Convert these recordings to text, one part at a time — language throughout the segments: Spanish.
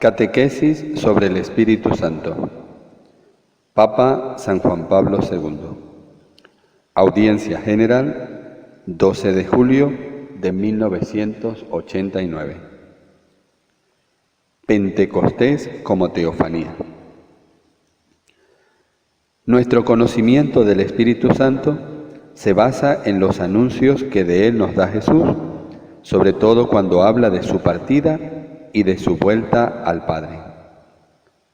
Catequesis sobre el Espíritu Santo. Papa San Juan Pablo II. Audiencia General, 12 de julio de 1989. Pentecostés como teofanía. Nuestro conocimiento del Espíritu Santo se basa en los anuncios que de Él nos da Jesús, sobre todo cuando habla de su partida y de su vuelta al Padre.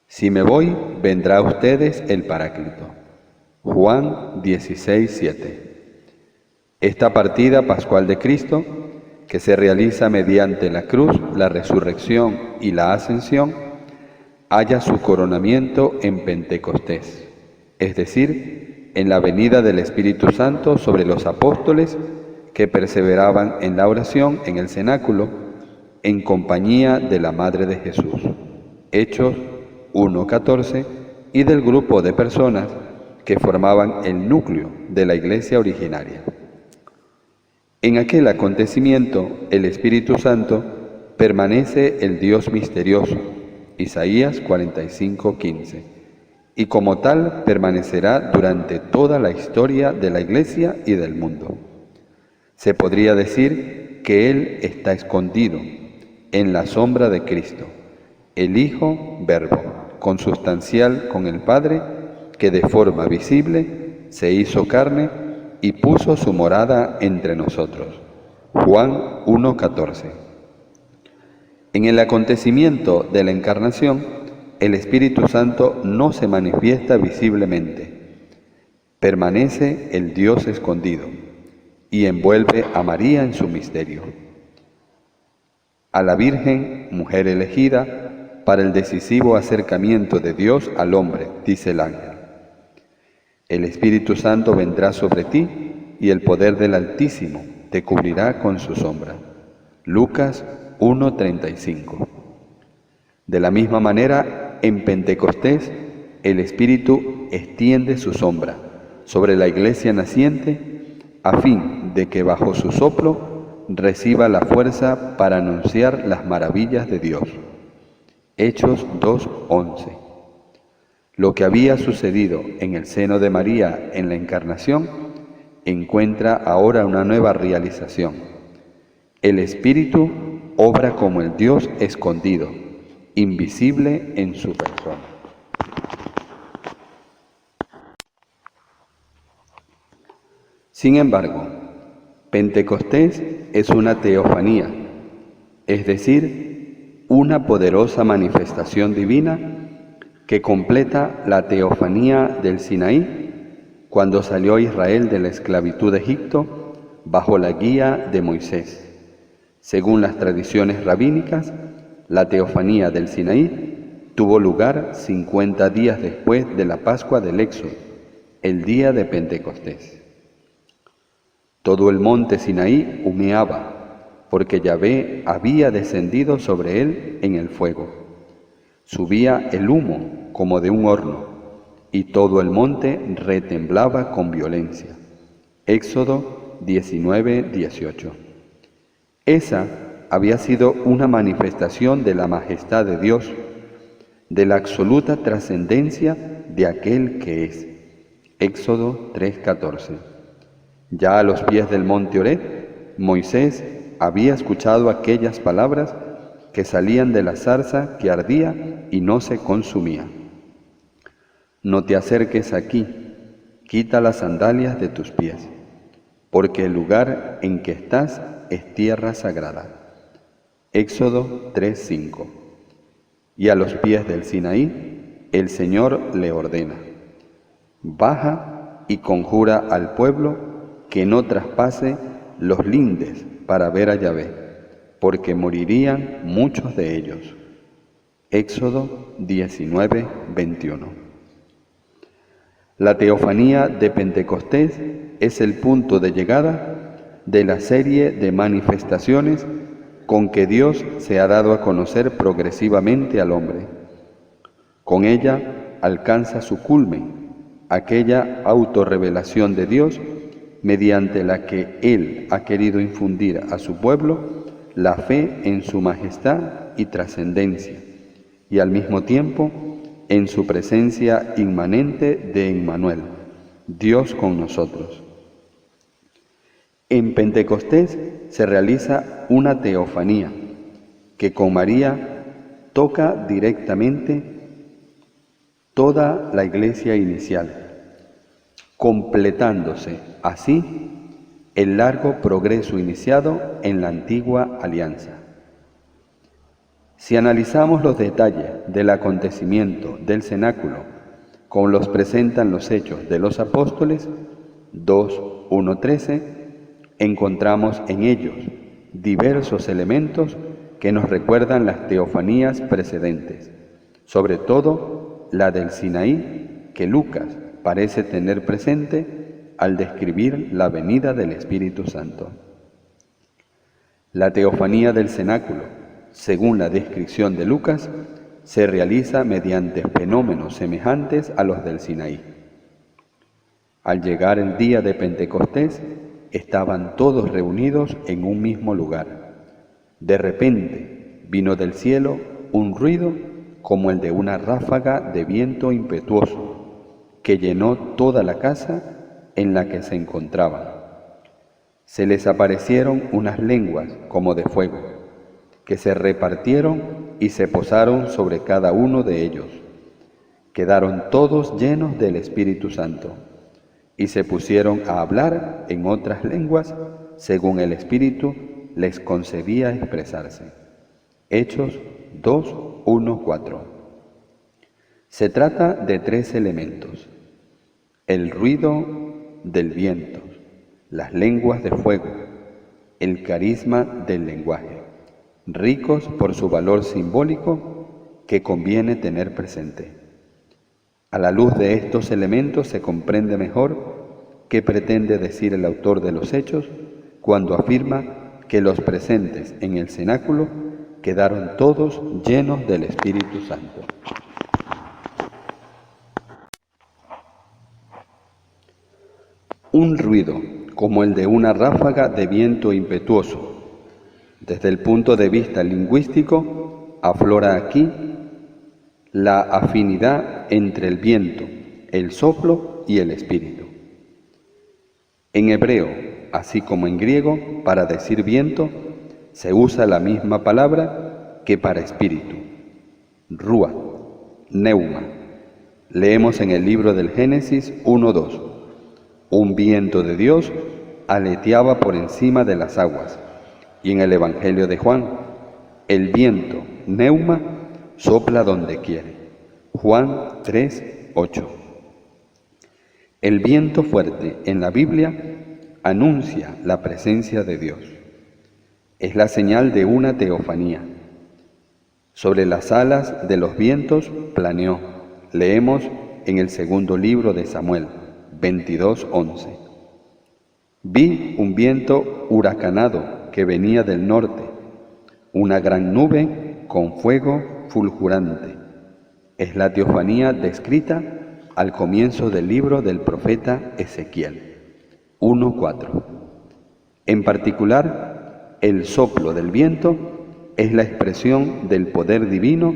Si me voy, vendrá a ustedes el Paráclito. Juan 16:7. Esta partida pascual de Cristo, que se realiza mediante la cruz, la resurrección y la ascensión, halla su coronamiento en Pentecostés, es decir, en la venida del Espíritu Santo sobre los apóstoles que perseveraban en la oración en el cenáculo, en compañía de la Madre de Jesús. Hechos 1:14, y del grupo de personas que formaban el núcleo de la iglesia originaria. En aquel acontecimiento, el Espíritu Santo permanece el Dios misterioso, Isaías 45:15, y como tal permanecerá durante toda la historia de la iglesia y del mundo. Se podría decir que Él está escondido en la sombra de Cristo, el Hijo Verbo, consustancial con el Padre, que de forma visible se hizo carne y puso su morada entre nosotros. Juan 1:14. En el acontecimiento de la Encarnación, el Espíritu Santo no se manifiesta visiblemente. Permanece el Dios escondido y envuelve a María en su misterio. A la Virgen, mujer elegida, para el decisivo acercamiento de Dios al hombre, dice el ángel. El Espíritu Santo vendrá sobre ti y el poder del Altísimo te cubrirá con su sombra. Lucas 1:35. De la misma manera, en Pentecostés, el Espíritu extiende su sombra sobre la iglesia naciente a fin de que bajo su soplo reciba la fuerza para anunciar las maravillas de Dios. Hechos 2:11. Lo que había sucedido en el seno de María en la Encarnación encuentra ahora una nueva realización. El Espíritu obra como el Dios escondido, invisible en su persona. Sin embargo, Pentecostés es una teofanía, es decir, una poderosa manifestación divina que completa la teofanía del Sinaí cuando salió Israel de la esclavitud de Egipto bajo la guía de Moisés. Según las tradiciones rabínicas, la teofanía del Sinaí tuvo lugar 50 días después de la Pascua del Éxodo, el día de Pentecostés. Todo el monte Sinaí humeaba, porque Yahvé había descendido sobre él en el fuego. Subía el humo como de un horno, y todo el monte retemblaba con violencia. Éxodo 19:18. Esa había sido una manifestación de la majestad de Dios, de la absoluta trascendencia de aquel que es. Éxodo 3:14. Ya a los pies del monte Oreb, Moisés había escuchado aquellas palabras que salían de la zarza que ardía y no se consumía. No te acerques aquí, quita las sandalias de tus pies, porque el lugar en que estás es tierra sagrada. Éxodo 3:5. Y a los pies del Sinaí, el Señor le ordena: baja y conjura al pueblo que no traspase los lindes para ver a Yahvé, porque morirían muchos de ellos. Éxodo 19:21. La teofanía de Pentecostés es el punto de llegada de la serie de manifestaciones con que Dios se ha dado a conocer progresivamente al hombre. Con ella alcanza su culmen aquella autorrevelación de Dios mediante la que Él ha querido infundir a su pueblo la fe en su majestad y trascendencia, y al mismo tiempo en su presencia inmanente de Emmanuel, Dios con nosotros. En Pentecostés se realiza una teofanía que con María toca directamente toda la Iglesia inicial, completándose así el largo progreso iniciado en la antigua alianza. Si analizamos los detalles del acontecimiento del cenáculo, como los presentan los Hechos de los Apóstoles 2:1-13, encontramos en ellos diversos elementos que nos recuerdan las teofanías precedentes, sobre todo la del Sinaí, que Lucas parece tener presente al describir la venida del Espíritu Santo. La teofanía del cenáculo, según la descripción de Lucas, se realiza mediante fenómenos semejantes a los del Sinaí. Al llegar el día de Pentecostés, estaban todos reunidos en un mismo lugar. De repente vino del cielo un ruido como el de una ráfaga de viento impetuoso, que llenó toda la casa en la que se encontraban. Se les aparecieron unas lenguas como de fuego, que se repartieron y se posaron sobre cada uno de ellos. Quedaron todos llenos del Espíritu Santo y se pusieron a hablar en otras lenguas según el Espíritu les concedía expresarse. Hechos 2:1-4. Se trata de tres elementos: el ruido del viento, las lenguas de fuego, el carisma del lenguaje, ricos por su valor simbólico que conviene tener presente. A la luz de estos elementos se comprende mejor qué pretende decir el autor de los Hechos cuando afirma que los presentes en el cenáculo quedaron todos llenos del Espíritu Santo. Un ruido como el de una ráfaga de viento impetuoso. Desde el punto de vista lingüístico, aflora aquí la afinidad entre el viento, el soplo y el espíritu. En hebreo, así como en griego, para decir viento, se usa la misma palabra que para espíritu, rúa, neuma. Leemos en el libro del Génesis 1:2. Un viento de Dios aleteaba por encima de las aguas. Y en el Evangelio de Juan, el viento, neuma, sopla donde quiere. Juan 3:8. El viento fuerte en la Biblia anuncia la presencia de Dios. Es la señal de una teofanía. Sobre las alas de los vientos planeó. Leemos en el segundo libro de Samuel 22:11. Vi un viento huracanado que venía del norte, una gran nube con fuego fulgurante. Es la teofanía descrita al comienzo del libro del profeta Ezequiel 1:4. En particular, el soplo del viento es la expresión del poder divino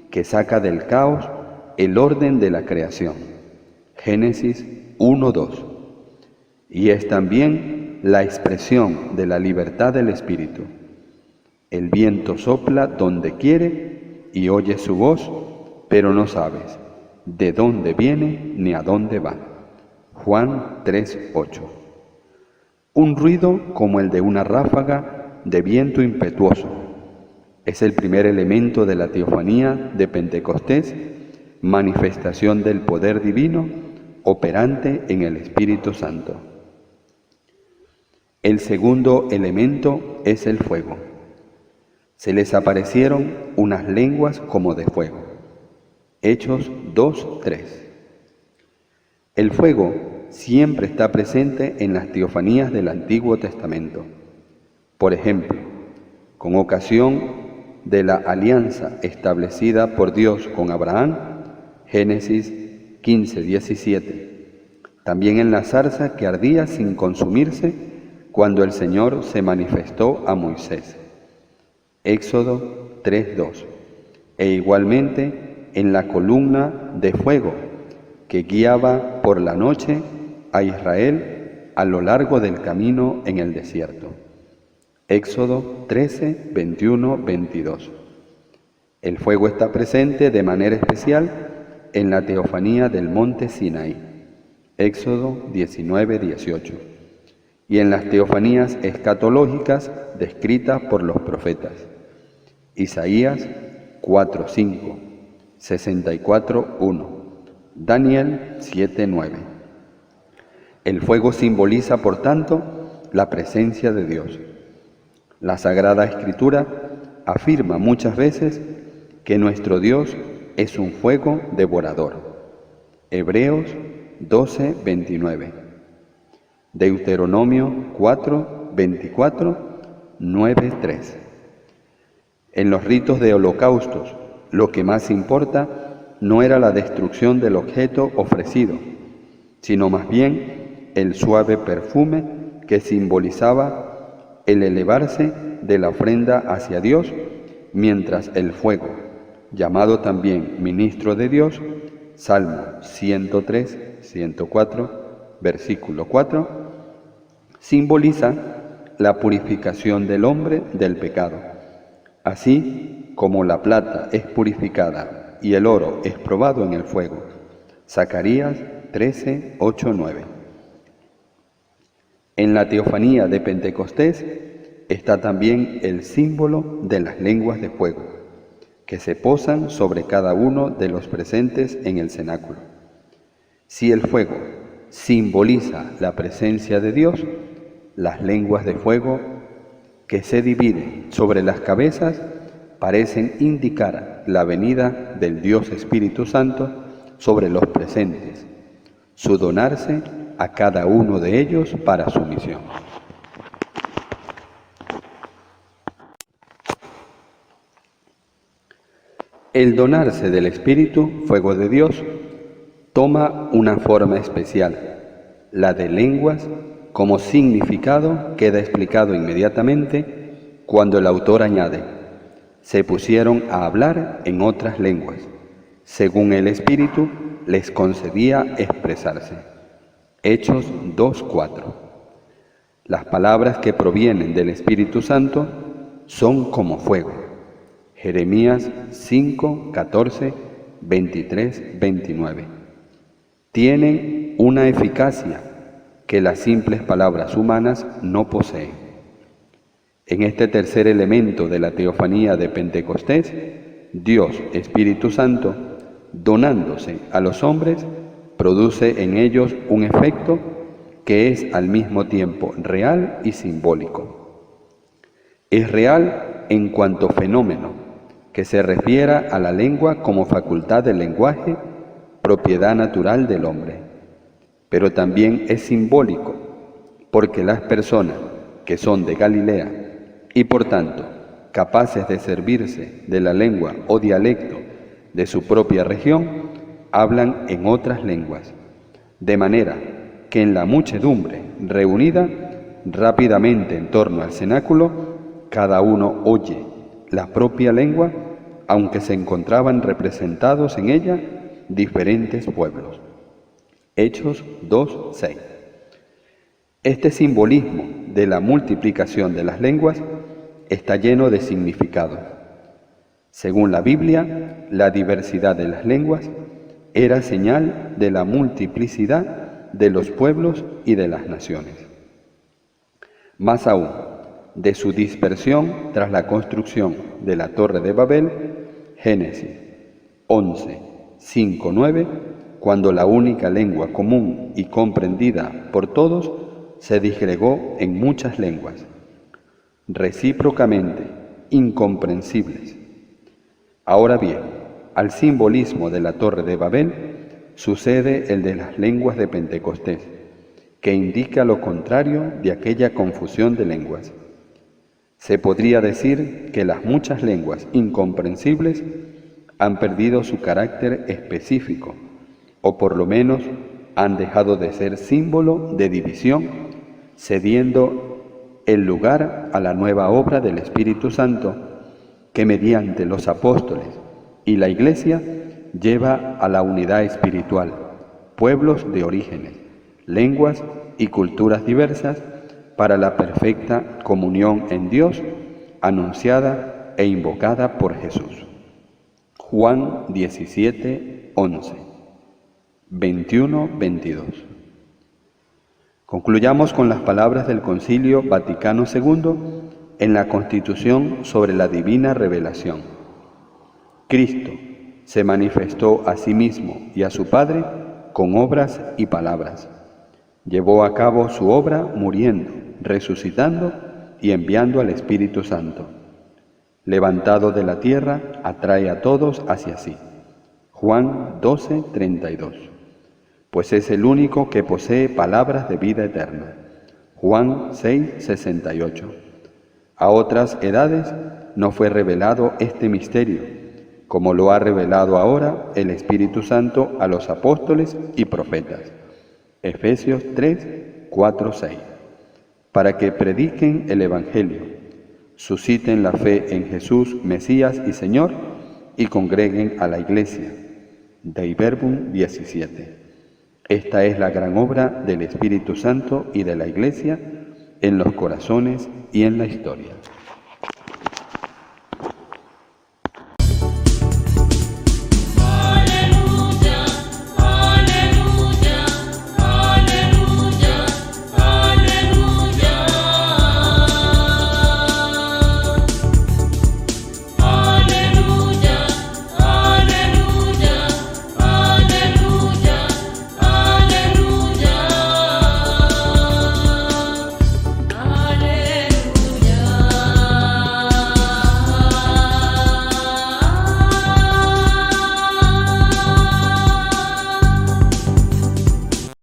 que saca del caos el orden de la creación. Génesis 1:2. Y es también la expresión de la libertad del Espíritu. El viento sopla donde quiere y oyes su voz, pero no sabes de dónde viene ni a dónde va. Juan 3:8. Un ruido como el de una ráfaga de viento impetuoso. Es el primer elemento de la teofanía de Pentecostés, manifestación del poder divino operante en el Espíritu Santo. El segundo elemento es el fuego. Se les aparecieron unas lenguas como de fuego. Hechos 2:3. El fuego siempre está presente en las teofanías del Antiguo Testamento. Por ejemplo, con ocasión de la alianza establecida por Dios con Abraham, Génesis 15:17. También en la zarza que ardía sin consumirse cuando el Señor se manifestó a Moisés. Éxodo 3:2. e igualmente en la columna de fuego que guiaba por la noche a Israel a lo largo del camino en el desierto. Éxodo 13, 21, 22. El fuego está presente de manera especial en la teofanía del monte Sinaí, Éxodo 19, 18, y en las teofanías escatológicas descritas por los profetas, Isaías 4, 5, 64, 1, Daniel 7, 9. El fuego simboliza, por tanto, la presencia de Dios. La Sagrada Escritura afirma muchas veces que nuestro Dios es un fuego devorador. Hebreos 12, 29. Deuteronomio 4, 24, 9, 3. En los ritos de holocaustos, lo que más importa no era la destrucción del objeto ofrecido, sino más bien el suave perfume que simbolizaba el elevarse de la ofrenda hacia Dios, mientras el fuego, llamado también ministro de Dios, Salmo 103, 104, versículo 4, simboliza la purificación del hombre del pecado. Así como la plata es purificada y el oro es probado en el fuego. Zacarías 13, 8, 9. En la teofanía de Pentecostés está también el símbolo de las lenguas de fuego, que se posan sobre cada uno de los presentes en el cenáculo. Si el fuego simboliza la presencia de Dios, las lenguas de fuego que se dividen sobre las cabezas parecen indicar la venida del Dios Espíritu Santo sobre los presentes, su donarse a cada uno de ellos para su misión. El donarse del Espíritu, fuego de Dios, toma una forma especial, la de lenguas, como significado queda explicado inmediatamente cuando el autor añade: se pusieron a hablar en otras lenguas, según el Espíritu les concedía expresarse. Hechos 2:4. Las palabras que provienen del Espíritu Santo son como fuego. Jeremías 5:14, 23, 29. Tienen una eficacia que las simples palabras humanas no poseen. En este tercer elemento de la teofanía de Pentecostés, Dios Espíritu Santo, donándose a los hombres, produce en ellos un efecto que es al mismo tiempo real y simbólico. Es real en cuanto fenómeno, que se refiera a la lengua como facultad del lenguaje, propiedad natural del hombre. Pero también es simbólico, porque las personas que son de Galilea y por tanto capaces de servirse de la lengua o dialecto de su propia región, hablan en otras lenguas, de manera que en la muchedumbre reunida rápidamente en torno al cenáculo, cada uno oye la propia lengua, aunque se encontraban representados en ella diferentes pueblos. Hechos 2:6. Este simbolismo de la multiplicación de las lenguas está lleno de significado. Según la Biblia, la diversidad de las lenguas era señal de la multiplicidad de los pueblos y de las naciones. Más aún, de su dispersión tras la construcción de la Torre de Babel, Génesis 11, 5, 9, cuando la única lengua común y comprendida por todos se disgregó en muchas lenguas, recíprocamente incomprensibles. Ahora bien, al simbolismo de la Torre de Babel sucede el de las lenguas de Pentecostés, que indica lo contrario de aquella confusión de lenguas. Se podría decir que las muchas lenguas incomprensibles han perdido su carácter específico, o por lo menos han dejado de ser símbolo de división, cediendo el lugar a la nueva obra del Espíritu Santo, que mediante los apóstoles y la Iglesia lleva a la unidad espiritual, pueblos de orígenes, lenguas y culturas diversas para la perfecta comunión en Dios, anunciada e invocada por Jesús. Juan 17, 11, 21, 22. Concluyamos con las palabras del Concilio Vaticano II en la Constitución sobre la Divina Revelación. Cristo se manifestó a sí mismo y a su Padre con obras y palabras. Llevó a cabo su obra muriendo, resucitando y enviando al Espíritu Santo. Levantado de la tierra, atrae a todos hacia sí. Juan 12, 32. Pues es el único que posee palabras de vida eterna. Juan 6, 68. A otras edades no fue revelado este misterio, como lo ha revelado ahora el Espíritu Santo a los apóstoles y profetas. Efesios 3, 4, 6. Para que prediquen el Evangelio, susciten la fe en Jesús, Mesías y Señor, y congreguen a la Iglesia. Dei Verbum 17. Esta es la gran obra del Espíritu Santo y de la Iglesia en los corazones y en la historia.